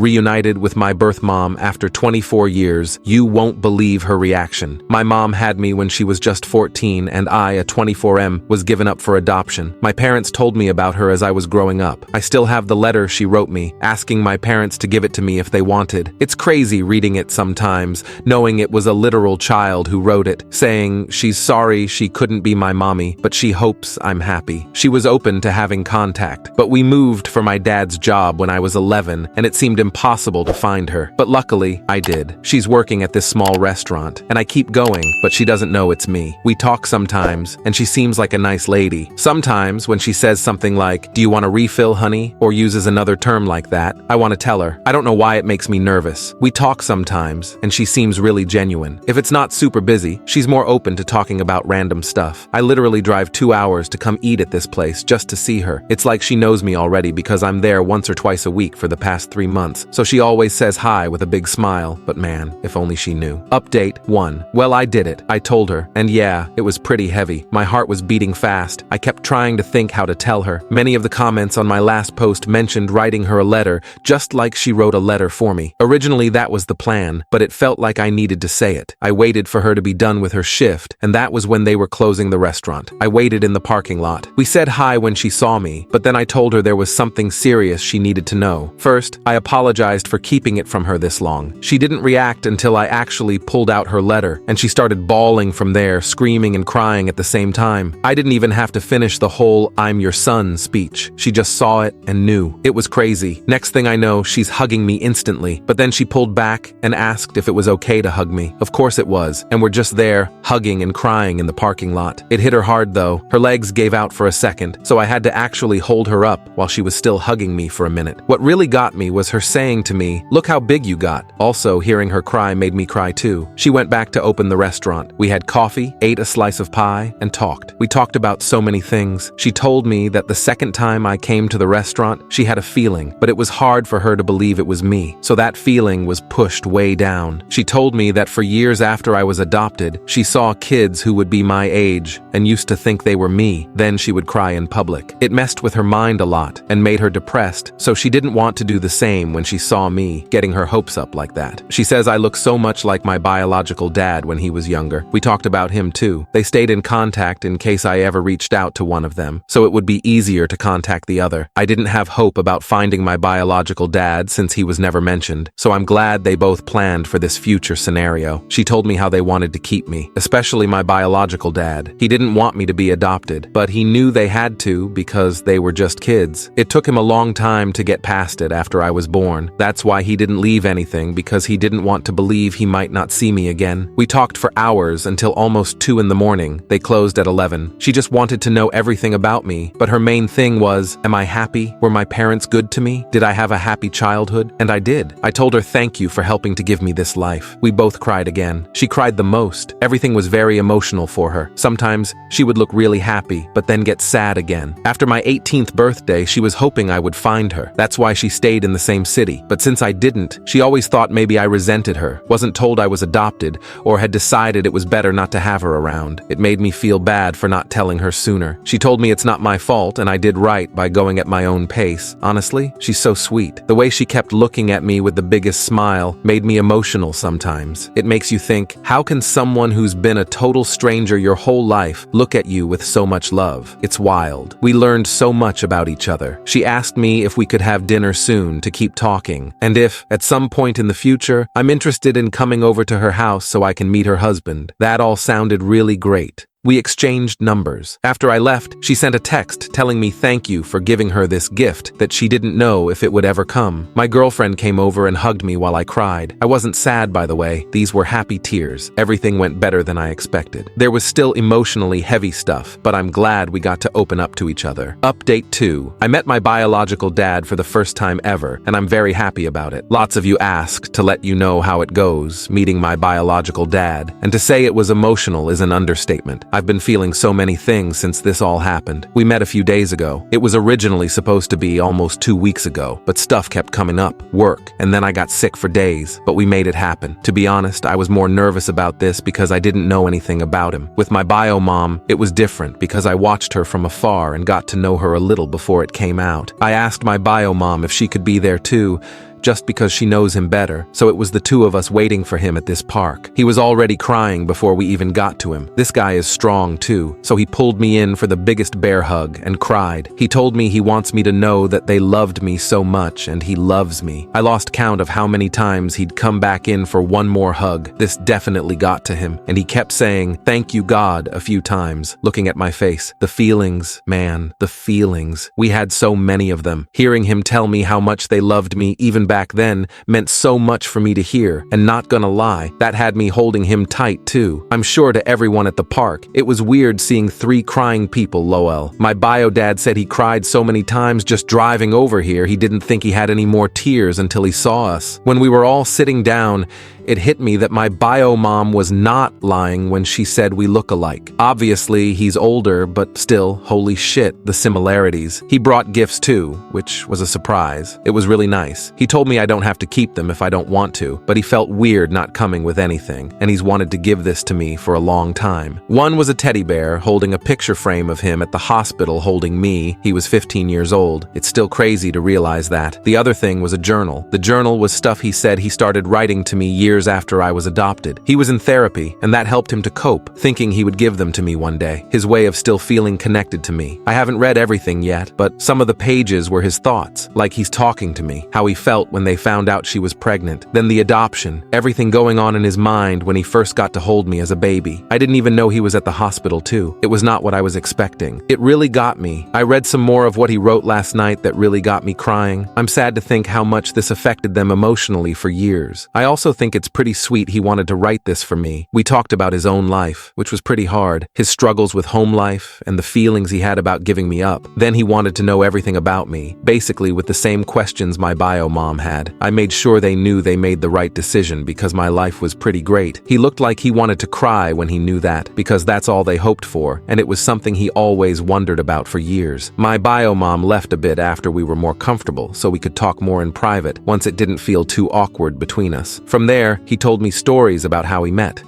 reunited with my birth mom after 24 years. You won't believe her reaction. My mom had me when she was just 14 and I, a 24M, was given up for adoption. My parents told me about her as I was growing up. I still have the letter she wrote me, asking my parents to give it to me if they wanted. It's crazy reading it sometimes, knowing it was a literal child who wrote it, saying she's sorry she couldn't be my mommy, but she hopes I'm happy. She was open to having contact, but we moved for my dad's job when I was 11, and it seemed impossible to find her. But luckily, I did. She's working at this small restaurant, and I keep going, but she doesn't know it's me. We talk sometimes, and she seems like a nice lady. Sometimes, when she says something like, "Do you want a refill, honey?" or uses another term like that, I want to tell her. I don't know why it makes me nervous. We talk sometimes, and she seems really genuine. If it's not super busy, she's more open to talking about random stuff. I literally drive 2 hours to come eat at this place just to see her. It's like she knows me already because I'm there once or twice a week for the past 3 months, so she always says hi with a big smile, but man, if only she knew. Update 1. Well, I did it. I told her, and yeah, it was pretty heavy. My heart was beating fast. I kept trying to think how to tell her. Many of the comments on my last post mentioned writing her a letter, just like she wrote a letter for me. Originally, that was the plan, but it felt like I needed to say it. I waited for her to be done with her shift, and that was when they were closing the restaurant. I waited in the parking lot. We said hi when she saw me, but then I told her there was something serious she needed to know. First, I apologized for keeping it from her this long. She didn't react until I actually pulled out her letter, and she started bawling from there, screaming and crying at the same time. I didn't even have to finish the whole "I'm your son" speech. She just saw it and knew. It was crazy. Next thing I know, she's hugging me instantly, but then she pulled back and asked if it was okay to hug me. Of course it was, and we're just there, hugging and crying in the parking lot. It hit her hard though. Her legs gave out for a second, so I had to actually hold her up while she was still hugging me for a minute. What really got me was her saying to me, "Look how big you got." Also, hearing her cry made me cry too. She went back to open the restaurant. We had coffee, ate a slice of pie, and talked. We talked about so many things. She told me that the second time I came to the restaurant, she had a feeling, but it was hard for her to believe it was me, so that feeling was pushed way down. She told me that for years after I was adopted, she saw kids who would be my age and used to think they were me. Then she would cry in public. It messed with her mind a lot and made her depressed, so she didn't want to do the same when she saw me getting her hopes up like that. She says I look so much like my biological dad when he was younger. We talked about him too. They stayed in contact in case I ever reached out to one of them, so it would be easier to contact the other. I didn't have hope about finding my biological dad since he was never mentioned, so I'm glad they both planned for this future scenario. She told me how they wanted to keep me, especially my biological dad. He didn't want me to be adopted, but he knew they had to because they were just kids. It took him a long time to get past it after I was born. That's why he didn't leave anything, because he didn't want to believe he might not see me again. We talked for hours until almost 2 in the morning. They closed at 11. She just wanted to know everything about me, but her main thing was, am I happy? Were my parents good to me? Did I have a happy childhood? And I did. I told her thank you for helping to give me this life. We both cried again. She cried the most. Everything was very emotional for her. Sometimes she would look really happy, but then get sad again. After my 18th birthday, she was hoping I would find her. That's why she stayed in the same city. But since I didn't, she always thought maybe I resented her, wasn't told I was adopted, or had decided it was better not to have her around. It made me feel bad for not telling her sooner. She told me it's not my fault and I did right by going at my own pace. Honestly, she's so sweet. The way she kept looking at me with the biggest smile made me emotional sometimes. It makes you think, how can someone who's been a total stranger your whole life look at you with so much love? It's wild. We learned so much about each other. She asked me if we could have dinner soon to keep talking, and if, at some point in the future, I'm interested in coming over to her house so I can meet her husband. That all sounded really great. We exchanged numbers. After I left, she sent a text telling me thank you for giving her this gift that she didn't know if it would ever come. My girlfriend came over and hugged me while I cried. I wasn't sad, by the way. These were happy tears. Everything went better than I expected. There was still emotionally heavy stuff, but I'm glad we got to open up to each other. Update 2. I met my biological dad for the first time ever, and I'm very happy about it. Lots of you asked to let you know how it goes, meeting my biological dad, and to say it was emotional is an understatement. I've been feeling so many things since this all happened. We met a few days ago. It was originally supposed to be almost 2 weeks ago, but stuff kept coming up, work, and then I got sick for days, but we made it happen. To be honest, I was more nervous about this because I didn't know anything about him. With my bio mom, it was different because I watched her from afar and got to know her a little before it came out. I asked my bio mom if she could be there too, just because she knows him better, so it was the two of us waiting for him at this park. He was already crying before we even got to him. This guy is strong too, so he pulled me in for the biggest bear hug and cried. He told me he wants me to know that they loved me so much and he loves me. I lost count of how many times he'd come back in for one more hug. This definitely got to him, and he kept saying, "Thank you, God," a few times, looking at my face. The feelings, man, the feelings. We had so many of them. Hearing him tell me how much they loved me even back then meant so much for me to hear, and not gonna lie, that had me holding him tight too. I'm sure to everyone at the park, it was weird seeing 3 crying people, lol. My bio dad said he cried so many times just driving over here he didn't think he had any more tears until he saw us. When we were all sitting down, it hit me that my bio mom was not lying when she said we look alike. Obviously, he's older, but still, holy shit, the similarities. He brought gifts too, which was a surprise. It was really nice. He told me I don't have to keep them if I don't want to, but he felt weird not coming with anything, and he's wanted to give this to me for a long time. One was a teddy bear holding a picture frame of him at the hospital holding me. He was 15 years old. It's still crazy to realize that. The other thing was a journal. The journal was stuff he said he started writing to me years after I was adopted. He was in therapy, and that helped him to cope, thinking he would give them to me one day. His way of still feeling connected to me. I haven't read everything yet, but some of the pages were his thoughts, like he's talking to me, how he felt when they found out she was pregnant, then the adoption, everything going on in his mind when he first got to hold me as a baby. I didn't even know he was at the hospital too. It was not what I was expecting. It really got me. I read some more of what he wrote last night that really got me crying. I'm sad to think how much this affected them emotionally for years. I also think it's pretty sweet he wanted to write this for me. We talked about his own life, which was pretty hard, his struggles with home life, and the feelings he had about giving me up. Then he wanted to know everything about me, basically with the same questions my bio mom had. I made sure they knew they made the right decision because my life was pretty great. He looked like he wanted to cry when he knew that, because that's all they hoped for, and it was something he always wondered about for years. My bio mom left a bit after we were more comfortable, so we could talk more in private once it didn't feel too awkward between us. From there, he told me stories about how he met.